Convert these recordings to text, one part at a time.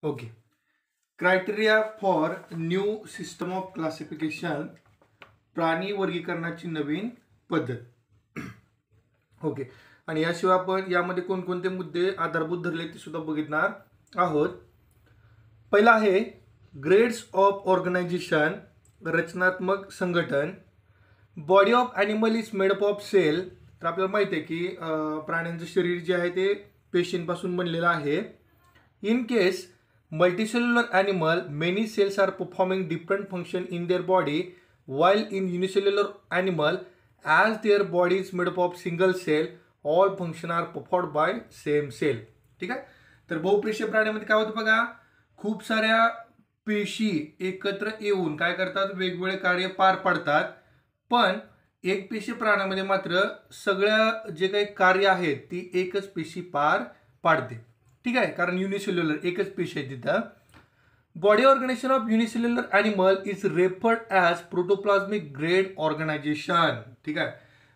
Okay. Criteria for new system of classification, प्राणी वर्गीकरणाची नवीन पद्धत. Okay. आणि याशिवाय आपण यामध्ये कोणकोणते मुद्दे आधारभूत धरले ते सुद्धा बघणार आहोत. पहिला आहे ग्रेड्स ऑफ ऑर्गनायझेशन, रचनात्मक संघटन. Body of animal is made up of cell. तर आपल्याला माहिती आहे की प्राण्यांचं शरीर जे आहे ते पेशींपासून बनलेलं आहे. In case multicellular animal, many cells are performing different function in their body, while in unicellular animal, as their body is made up of single cell, all function are performed by same cell. ठीक आहे. तर बहुपेशीय प्राण्यामध्ये काय होतं बघा, खूप साऱ्या पेशी एकत्र येऊन काय करतात, वेगवेगळे कार्य पार पाडतात. पण एक पेशी प्राण्यामध्ये मात्र सगळ्या जे काही कार्य आहेत ती एकच पेशी पार पाडते. ठीक आहे, कारण युनिसेल्युलर एकच पेशी आहे तिथं. Body organisation of unicellular animal is referred as protoplasmic grade organisation. ठीक आहे.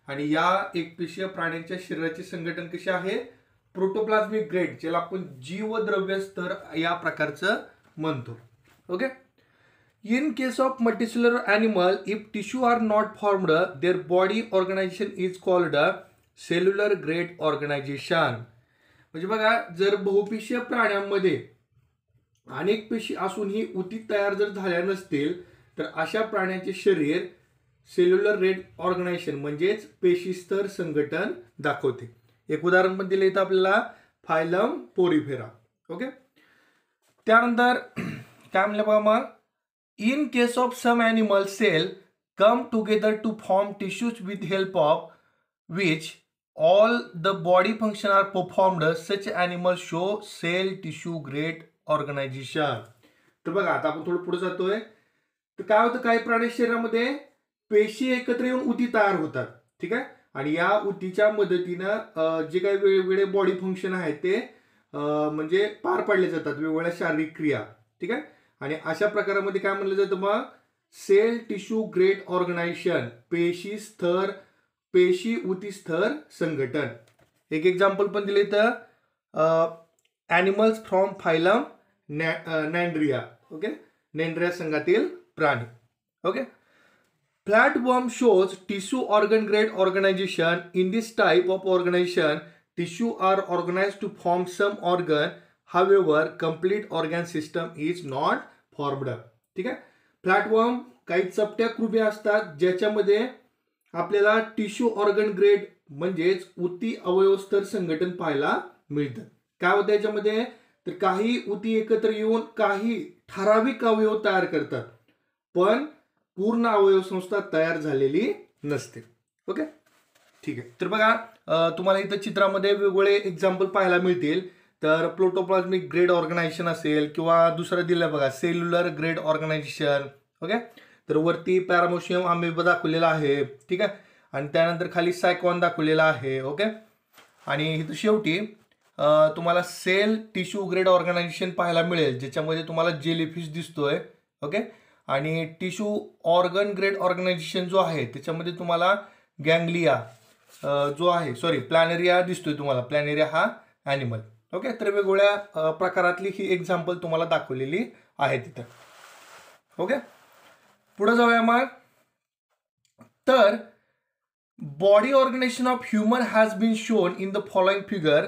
आणि या एकपेशीय प्राण्यांच्या शरीराचे संघटन कसे आहे, प्रोटोप्लाझ्मिक ग्रेड, ज्याला आपण जीवद्रव्य स्तर या प्रकारचं म्हणतो. Okay. In case of multicellular animal, if tissue are not formed, their body organisation is called cellular grade organisation. म्हणजे बघा, जर बहुपेशीय प्राण्यांमध्ये अनेक पेशी असूनही उती तयार जर झाल्या नसतील तर अशा प्राण्यांचे शरीर सेल्युलर रेट ऑर्गनायझेशन म्हणजेच पेशीस्तर संघटन दाखवते. एक उदाहरण पण दिलं इथं आपल्याला, फायलम पोरिफेरा. ओके. त्यानंतर काय म्हणलं बघा मग, in case of some animal cell come together to form tissues with help of which all the body function are performed, such animals show cell tissue grade organization. तर बघा, आता आपण थोडं पुढे जातोय. तर काय होतं, काही प्राणी शरीरामध्ये पेशी एकत्र येऊन उती तयार होतात. ठीक आहे. आणि या उतीच्या मदतीनं जे काही वेगवेगळे बॉडी फंक्शन आहेत ते म्हणजे पार पाडले जातात, वेगवेगळ्या शारीरिक क्रिया. ठीक आहे. आणि अशा प्रकारामध्ये काय म्हणलं जातं मग, सेल टिश्यू ग्रेड ऑर्गनायझेशन, पेशी उती स्तर संघटन. एक एक्झाम्पल पण दिले तर animals from phylum cnidaria. Okay. Cnidaria संघातील प्राणी. Okay. Flatworm shows tissue organ grade organisation. In this type of organisation tissue are organised to form some organ, however complete organ system is not formed. ठीक आहे. फ्लॅटवर्म काही चपट्या कृमी असतात ज्याच्यामध्ये आपल्याला टिश्यू ऑर्गन ग्रेड म्हणजेच उती अवयव स्तर संघटन पाहायला मिळतं. काय होतं याच्यामध्ये, तर काही उती एकत्र येऊन काही ठराविक अवयव तयार करतात, पण पूर्ण अवयव संस्था तयार झालेली नसते. ओके. ठीक आहे. तर बघा, तुम्हाला इथं चित्रामध्ये वेगवेगळे एक्झाम्पल पाहायला मिळतील. तर प्रोटोप्लाझ्मिक ग्रेड ऑर्गनायझेशन असेल किंवा दुसरं दिलं बघा, सेल्युलर ग्रेड ऑर्गनायझेशन. ओके. तर वरती पॅरामोशियम अमेबा दाखवलेला आहे. ठीक आहे. आणि त्यानंतर खाली सायकॉन दाखवलेला आहे. ओके. आणि इथं शेवटी तुम्हाला सेल टिश्यू ग्रेड ऑर्गनायझेशन पाहायला मिळेल, ज्याच्यामध्ये तुम्हाला जेलीफिश दिसतोय. ओके. आणि टिश्यू ऑर्गन ग्रेड ऑर्गनायझेशन जो आहे त्याच्यामध्ये तुम्हाला गँग्लिया जो आहे, प्लॅनेरिया दिसतोय तुम्हाला. प्लॅनेरिया हा ॲनिमल. ओके. तर वेगवेगळ्या प्रकारातली ही एक्झाम्पल तुम्हाला दाखवलेली आहे तिथं. ओके. पुढे जाऊया मग. तर body organisation of human has been shown in the following figure.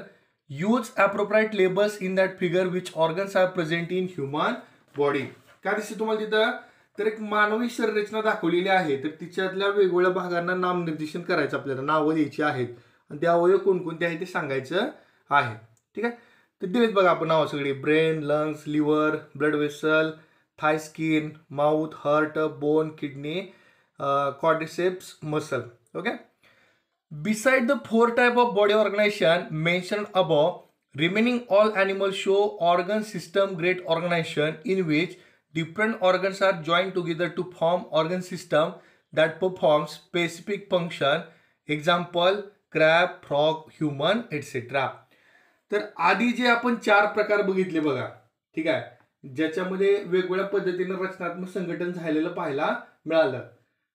Use appropriate labels in that figure which organs are present in human body. काय दिसते तुम्हाला तिथं, तर एक मानवी शरीररचना दाखवलेली आहे. तर तिच्यातल्या वेगवेगळ्या भागांना नामनिर्देशन करायचं, आपल्याला नावं द्यायची आहेत आणि त्या अवयव कोणकोणते आहे ते सांगायचं आहे. ठीक आहे. तर दिलेत बघा आपण नावं सगळी, brain, lungs, liver, blood vessel, thigh skin, mouth, heart, bone, kidney, quadriceps, muscle. Okay. Beside the 4 type of body organization mentioned above, remaining all animals show organ system grade organization in which different organs are joined together to form organ system that performs specific function. Example, crab, frog, human, etc. तर आधी जे आपण 4 प्रकार बघितले बघा, ठीक आहे, ज्याच्यामध्ये वेगवेगळ्या पद्धतीने रचनात्मक संघटन झालेलं पाहायला मिळालं.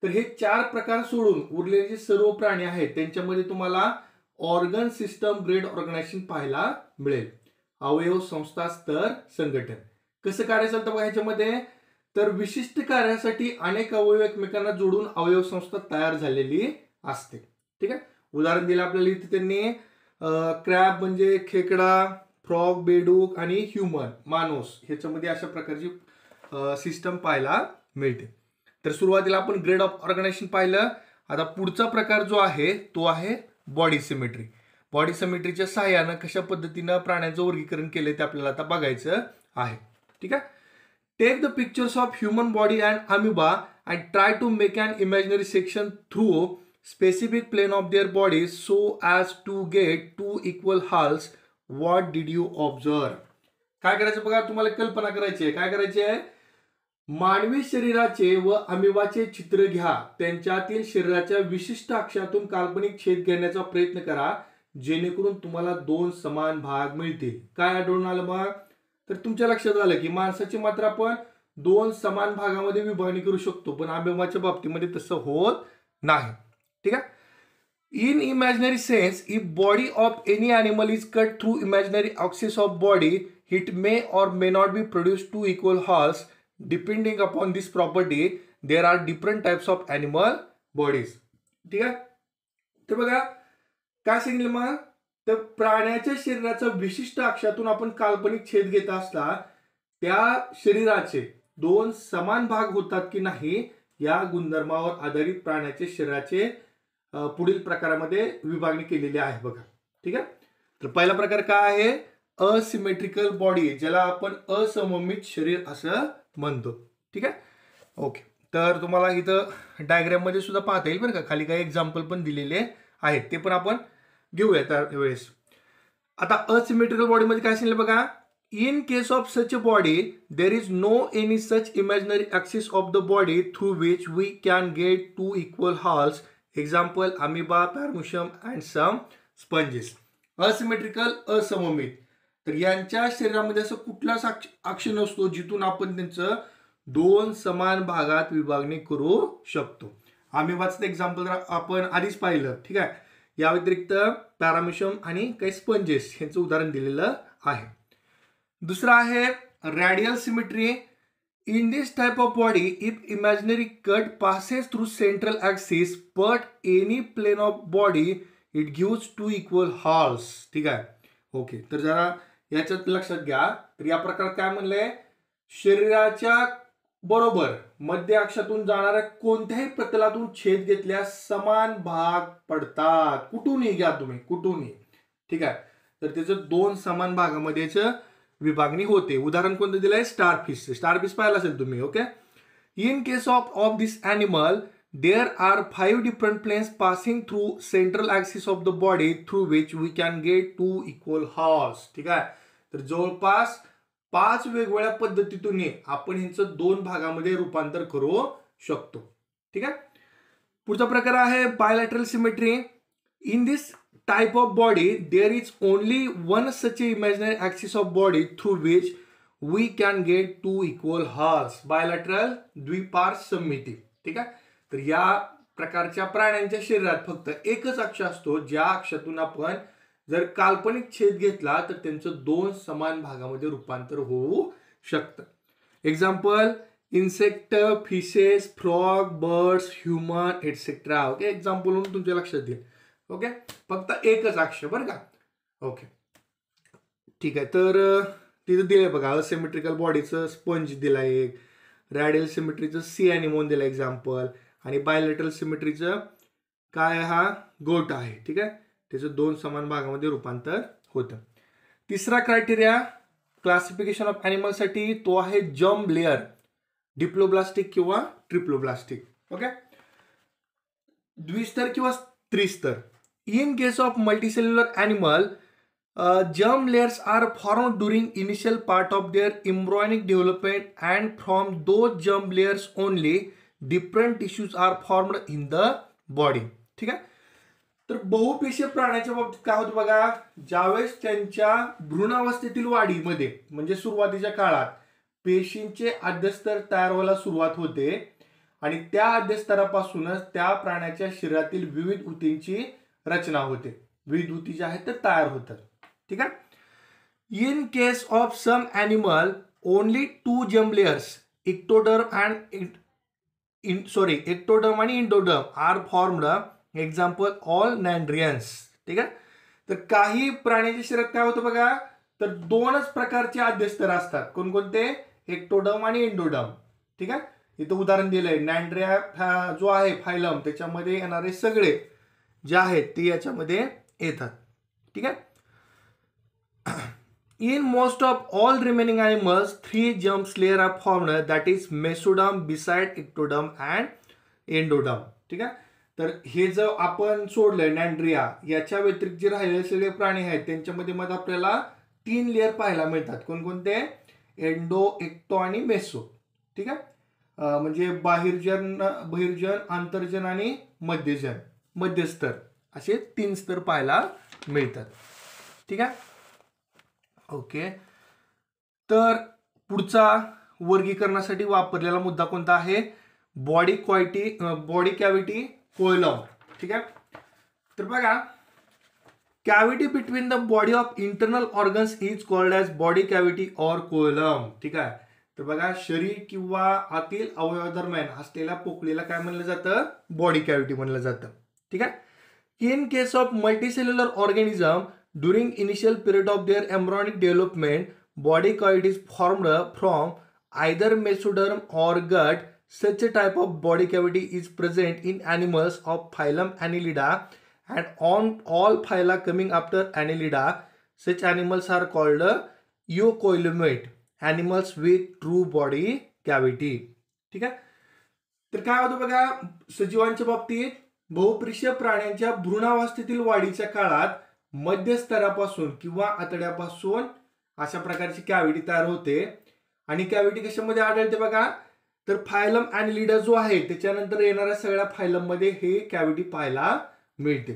तर हे 4 प्रकार सोडून उरलेले जे सर्व प्राणी आहेत त्यांच्यामध्ये तुम्हाला ऑर्गन सिस्टम ग्रेड ऑर्गनायझेशन पाहायला मिळेल. अवयव संस्था स्तर संघटन. कसं कार्य चालतं बघा ह्याच्यामध्ये, तर विशिष्ट कार्यासाठी अनेक अवयव एकमेकांना जोडून अवयव संस्था तयार झालेली असते. ठीक आहे. उदाहरण दिलं आपल्याला इथे त्यांनी क्रॅब म्हणजे खेकडा, फ्रॉग बेडूक आणि ह्युमन माणूस ह्याच्यामध्ये अशा प्रकारची सिस्टम पाहायला मिळते. तर सुरुवातीला आपण ग्रेड ऑफ ऑर्गनायझेशन पाहिलं. आता पुढचा प्रकार जो आहे तो आहे बॉडी सिमेट्री. बॉडी सिमेट्रीच्या सहाय्यानं कशा पद्धतीनं प्राण्यांचं वर्गीकरण केलं ते आपल्याला आता बघायचं आहे. ठीक आहे. Take the pictures of human body and amoeba and try to make an imaginary section through specific plane of their bodies so as to get two equal halves. What did you observe? काय करायचं बघा, तुम्हाला कल्पना करायची आहे. काय करायची आहे, मानवी शरीराचे व अमिबाचे चित्र घ्या. त्यांच्यातील शरीराच्या विशिष्ट अक्षातून काल्पनिक छेद घेण्याचा प्रयत्न करा जेणेकरून तुम्हाला दोन समान भाग मिळतील. काय आढळून आलं मग, तर तुमच्या लक्षात आलं की माणसाची मात्र आपण दोन समान भागामध्ये विभागणी करू शकतो, पण अमिबाच्या बाबतीमध्ये तसं होत नाही. ठीक आहे. In imaginary sense, if body of any animal is cut through imaginary axis of body, it may or may not be produce two equal halves. Depending upon this property there are different types of animal bodies. ठीक आहे. तर बघा काय सांगितलं मग, तर प्राण्याच्या शरीराचा विशिष्ट अक्षातून आपण काल्पनिक छेद घेत असता त्या शरीराचे दोन समान भाग होतात की नाही या गुणधर्मावर आधारित प्राण्याच्या शरीराचे पुढील प्रकारामध्ये विभागणी केलेली आहे बघा. ठीक आहे. तर पहिला प्रकार काय आहे, असिमेट्रिकल बॉडी, ज्याला आपण असममित शरीर असं म्हणतो. ठीक आहे. ओके. तर तुम्हाला इथं डायग्राम मध्ये सुद्धा पाहता येईल बरं का, खाली काही एक्झाम्पल पण दिलेले आहेत, ते पण आपण घेऊया त्यावेळेस. आता असिमेट्रिकल बॉडीमध्ये काय सांगितलं बघा, in case of such a body there is no any such imaginary axis of the body through which we can get two equal halves. Example amoeba, paramecium and some sponges. Asymmetrical, असममित, तर यांच्या शरीरामध्ये असं कुठलाच अक्ष नसतो जिथून आपण त्यांचं दोन समान भागात विभागणी करू शकतो. अमिबाचं एक्झाम्पल आपण आधीच पाहिलं. ठीक आहे. या व्यतिरिक्त पॅरामिशियम आणि काही स्पंजेस यांचं उदाहरण दिलेलं आहे. दुसरा आहे radial symmetry. In this type of body if imaginary cut passes through central axis but any plane of body it gives two equal halves. ठीक आहे. ओके. तर जरा याच्यात लक्षात घ्या. तर या प्रकारात काय म्हणलंय, शरीराच्या बरोबर मध्य अक्षातून जाणाऱ्या कोणत्याही प्रतलातून छेद घेतल्यास समान भाग पडतात. कुठूनही घ्या तुम्ही, कुठूनही. ठीक आहे. तर त्याचं दोन समान भागामध्ये विभागणी होते. उदाहरण कोणतं दिलंय, स्टारफिश. स्टारफिश पाहिलं असेल तुम्ही. Okay. In case of this animal there are 5 different planes passing through central axis of the body through which we can get two equal halves. ठीक आहे. तर जवळपास 5 वेगवेगळ्या पद्धतीतून आपण ह्यांचं दोन भागामध्ये रूपांतर करू शकतो. ठीक आहे. पुढचा प्रकार आहे bilateral symmetry. In this type of body there is only one such imaginary axis of body through which we can get two equal halves. Bilateral, द्विपार्श्व सममिती. ठीक आहे. तर या प्रकारच्या प्राण्यांच्या शरीरात फक्त एकच अक्ष असतो ज्या अक्षातून आपण जर काल्पनिक छेद घेतला तर त्यांचं दोन समान भागामध्ये रूपांतर होऊ शकतं. Example insect, fishes, frog, birds, human etcetera. Okay. Example म्हणून तुमच्या लक्षात येईल. ओके. फक्त एकच अक्ष बरं का. ओके. ठीक आहे. तर तिथं दिलंय बघा, असिमेट्रिकल बॉडीचं स्पंज दिलाय एक, रॅडियल सिमेट्रीचं सी ॲनिमोन दिलं एक्झाम्पल, आणि बायलॅटरल सिमेट्रीचं काय हा गोट आहे. ठीक आहे. त्याचं दोन समान भागामध्ये रूपांतर होतं. तिसरा क्रायटेरिया क्लासिफिकेशन ऑफ ॲनिमलसाठी तो आहे जम्प लेअर, डिप्लोब्लास्टिक किंवा ट्रिप्लोब्लास्टिक. ओके. द्विस्तर किंवा त्रिस्तर. In case of multicellular animal, germ layers are formed during initial part of their embryonic development, and from those germ layers only different tissues are formed in the body. ठीक आहे. तर बहुपेशीय प्राण्याच्या बाबतीत काय होतं बघा, ज्यावेळेस त्यांच्या भ्रूणावस्थेतील वाढीमध्ये म्हणजे सुरुवातीच्या काळात पेशींचे आद्यस्तर तयार व्हायला सुरुवात होते आणि त्या आद्यस्तरापासूनच त्या प्राण्याच्या शरीरातील विविध ऊतींची रचना होते. विविध ऊती जे आहेत ते तयार होतात. ठीक आहे. In case of some animal only 2 germ layers, ectoderm आणि endoderm are formed. Example all cnidarians. ठीक आहे. तर काही प्राण्याच्या शरीरात काय होतं बघा, तर 2च प्रकारचे आद्यस्तर असतात. कोणकोणते? एक्टोडर्म आणि इंडोडर्म. ठीक आहे. इथं उदाहरण दिलंय, नॅन्ड्रिया जो आहे फायलम, त्याच्यामध्ये येणारे सगळे जे आहेत ते याच्यामध्ये येतात. ठीक आहे. In most of all remaining animals, 3 germ layers are formed, that is mesoderm beside ectoderm and endoderm. ठीक आहे. तर हे जर आपण सोडलं नॅन्ड्रिया, याच्या व्यतिरिक्त जे राहिलेले सगळे प्राणी आहेत त्यांच्यामध्ये मग आपल्याला 3 लेअर पाहायला मिळतात. कोणकोणते? एंडो, एक्टो आणि मेसो. ठीक आहे. म्हणजे बहिर्जन, आंतर्जन आणि मध्यस्तर असे 3 स्तर पाहायला मिळतात. ठीक आहे. ओके. तर पुढचा वर्गीकरणासाठी वापरलेला मुद्दा कोणता आहे? Body cavity coelom. ठीक आहे. तर बघा, cavity between the body of internal organs is called as body cavity or coelom. ठीक आहे. तर बघा, शरीर किंवा आतील अवयवादरम्यान असलेल्या पोकळीला काय म्हणलं जातं? बॉडी कॅव्हिटी म्हणलं जातं. ठीक आहे. In case of multicellular organism, during initial period of their embryonic development, body cavity is formed from either mesoderm or gut. Such a type of body cavity is present in animals of phylum Annelida and on all phyla coming after Annelida. Such animals are called eucoelomate animals with true body cavity. ठीक आहे. तर काय होतं बघा, सजीवांच्या बाबतीत बहुपृष्ठीय प्राण्यांच्या भ्रूणावस्थेतील वाढीच्या काळात मध्यस्तरापासून किंवा आतड्यापासून अशा प्रकारची कॅव्हिटी तयार होते. आणि कॅव्हिटी कशामध्ये आढळते बघा, तर फायलम ॲनिलिडा जो आहे त्याच्यानंतर येणाऱ्या सगळ्या फायलम मध्ये हे कॅव्हिटी पाहायला मिळते.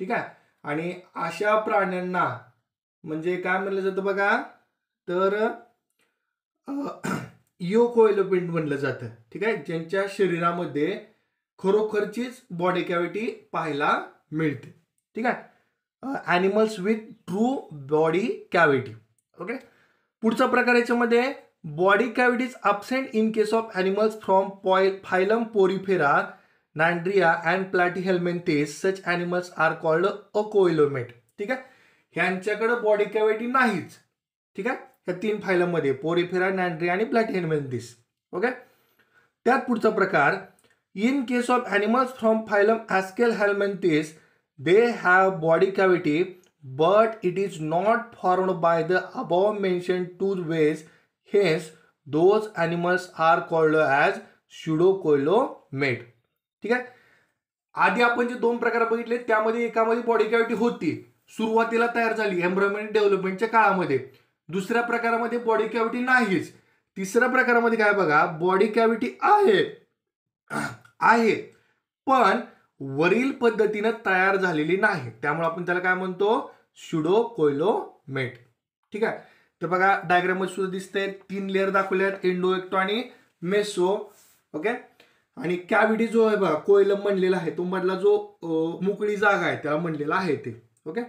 ठीक आहे. आणि अशा प्राण्यांना म्हणजे काय म्हणलं जातं बघा, तर युकोइलोमेट म्हणलं जातं. ठीक आहे. ज्यांच्या शरीरामध्ये खरोखरचीच बॉडी कॅव्हिटी पाहायला मिळते. ठीक आहे. Animals with true body cavity. Okay. पुढचा प्रकार याच्यामध्ये body cavity is absent in case of animals from phylum Porifera, cnidaria and Platyhelminthes. Such animals are called acoelomate. ठीक आहे. ह्यांच्याकडे बॉडी कॅव्हिटी नाहीच. ठीक आहे. ह्या 3 फायलम मध्ये पोरिफेरा, नॅन्ड्रिया आणि प्लॅटीहेल्मिन्थेस. ओके. त्यात पुढचा प्रकार, in case of animals from phylum Aschelminthes, they have body cavity but it is not formed by the above mentioned 2 ways. Hence those animals are called as pseudocoelomate. ठीक आहे. आधी आपण जे 2 प्रकार बघितले त्यामध्ये एकामध्ये बॉडी कॅव्हिटी होती, सुरुवातीला तयार झाली एम्ब्रियोनिक डेव्हलपमेंटच्या काळामध्ये. दुसऱ्या प्रकारामध्ये बॉडी कॅव्हिटी नाहीच. तिसऱ्या प्रकारामध्ये काय बघा, बॉडी कॅव्हिटी आहे पण वरील पद्धतीने तयार झालेली नाही, त्यामुळे आपण त्याला काय म्हणतो? स्युडोकोइलोमेट. ठीक आहे. तर बघा, डायग्राम मध्ये सुद्धा दिसतंय 3 लेअर दाखवले आहेत, एंडो, एक्टो आणि मेसो. ओके. आणि कॅव्हिटी जो आहे बघा, कोइलम म्हणलेला आहे, तो मधला जो मोकळी जागा आहे त्याला म्हणलेला आहे ते. ओके.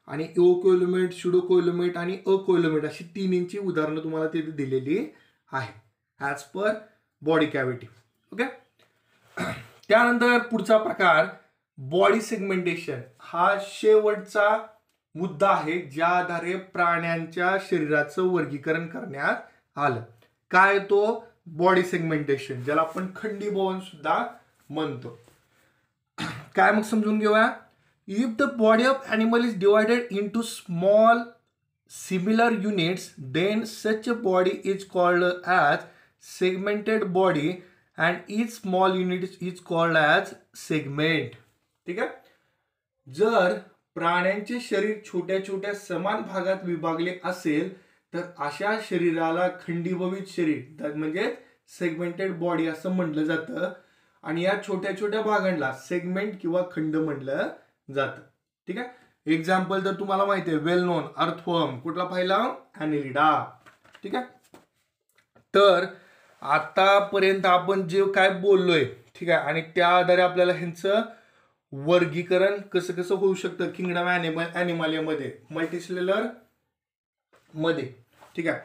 आणि युकोइलोमेट, स्युडोकोइलोमेट आणि अकोइलोमेट अशी 3 उदाहरणं तुम्हाला तिथे दिलेली आहे as per body cavity. Okay. त्यानंतर पुढचा प्रकार बॉडी सेगमेंटेशन. हा शेवटचा मुद्दा आहे ज्या आधारे प्राण्यांच्या शरीराचं वर्गीकरण करण्यात आलं. काय तो? बॉडी सेगमेंटेशन, ज्याला आपण खंडीभवन सुद्धा म्हणतो. काय मग समजून घेऊया. If the body of animal is divided into small similar units, then such a body is called as segmented body and each small unit is called as segment. ठीक आहे. जर प्राण्यांचे शरीर छोट्या छोट्या समान भागात विभागले असेल तर अशा शरीराला खंडीभवित शरीर म्हणजे सेगमेंटेड बॉडी असं म्हटलं जातं. आणि या छोट्या छोट्या भागांना सेगमेंट किंवा खंड म्हटलं जातं. ठीक आहे. एक्झाम्पल तर तुम्हाला माहिती आहे, वेल नोन अर्थवर्म. कुठला पाहिला? ॲनिलिडा. ठीक आहे. तर आतापर्यंत आपण जे काय बोललोय, ठीक आहे, आणि त्या आधारे आपल्याला ह्यांचं वर्गीकरण कसं कसं होऊ शकतं किंगडम ॲनिमलियामध्ये, मल्टीसेल्युलर मध्ये. ठीक आहे.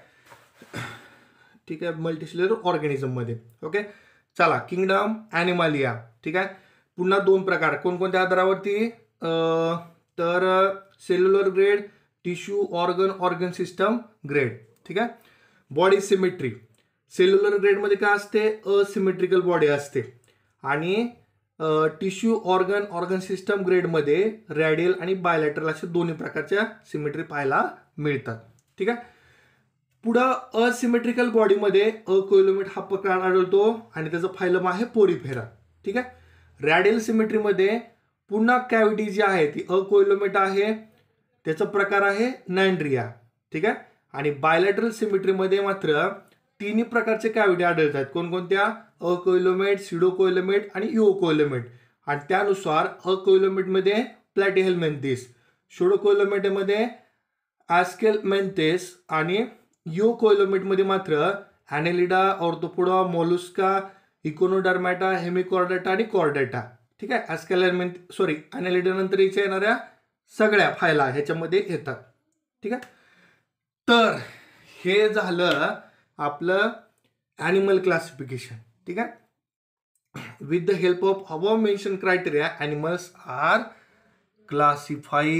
ठीक आहे, मल्टीसेल्युलर ऑर्गॅनिझममध्ये. ओके, चला किंगडम ॲनिमलिया. ठीक आहे, पुन्हा 2 प्रकार कोणकोणत्या आधारावरती, तर cellular grade, tissue organ system grade. ठीक आहे, बॉडी सिमेट्री. सेल्युलर ग्रेडमध्ये काय असते, असिमेट्रिकल बॉडी असते, आणि टिश्यू ऑर्गन सिस्टम ग्रेडमध्ये रॅडियल आणि बायलॅटरल अशा दोन्ही प्रकारच्या सिमेट्री पाहायला मिळतात. ठीक आहे, पुढं असिमेट्रिकल बॉडीमध्ये अकोइलोमेट हा प्रकार आढळतो आणि त्याचं फायलम आहे पोरीफेरा. ठीक आहे, रॅडियल सिमेट्रीमध्ये पुन्हा कॅव्हिटी जी आहे ती अकोइलोमेट आहे, त्याचा प्रकार आहे नॅन्ड्रिया. ठीक आहे, आणि बायलॅटरल सिमेट्रीमध्ये मात्र तिन्ही प्रकारचे कॅव्हिटी आढळतात. कोणकोणत्या, अकोइलोमेट, सिडोकोइलोमेट आणि युओकोइलोमेट. आणि त्यानुसार अकोइलोमेटमध्ये प्लॅटिहेल्मिंथेस, सिडोकोइलोमेटमध्ये ॲस्केलमेंथेस आणि युओकोइलोमेटमध्ये मात्र ॲनेलिडा, ऑर्थोपोडा, मोलुस्का, इकोनोडर्मॅटा, हेमिकॉर्डेटा आणि कॉर्डेटा. ठीक आहे, ॲनेलिडा नंतर इथे येणाऱ्या सगळ्या फायला ह्याच्यामध्ये येतात. ठीक आहे, तर हे झालं आपलं ॲनिमल क्लासिफिकेशन. ठीक आहे, with the help of above mention criteria animals are classified.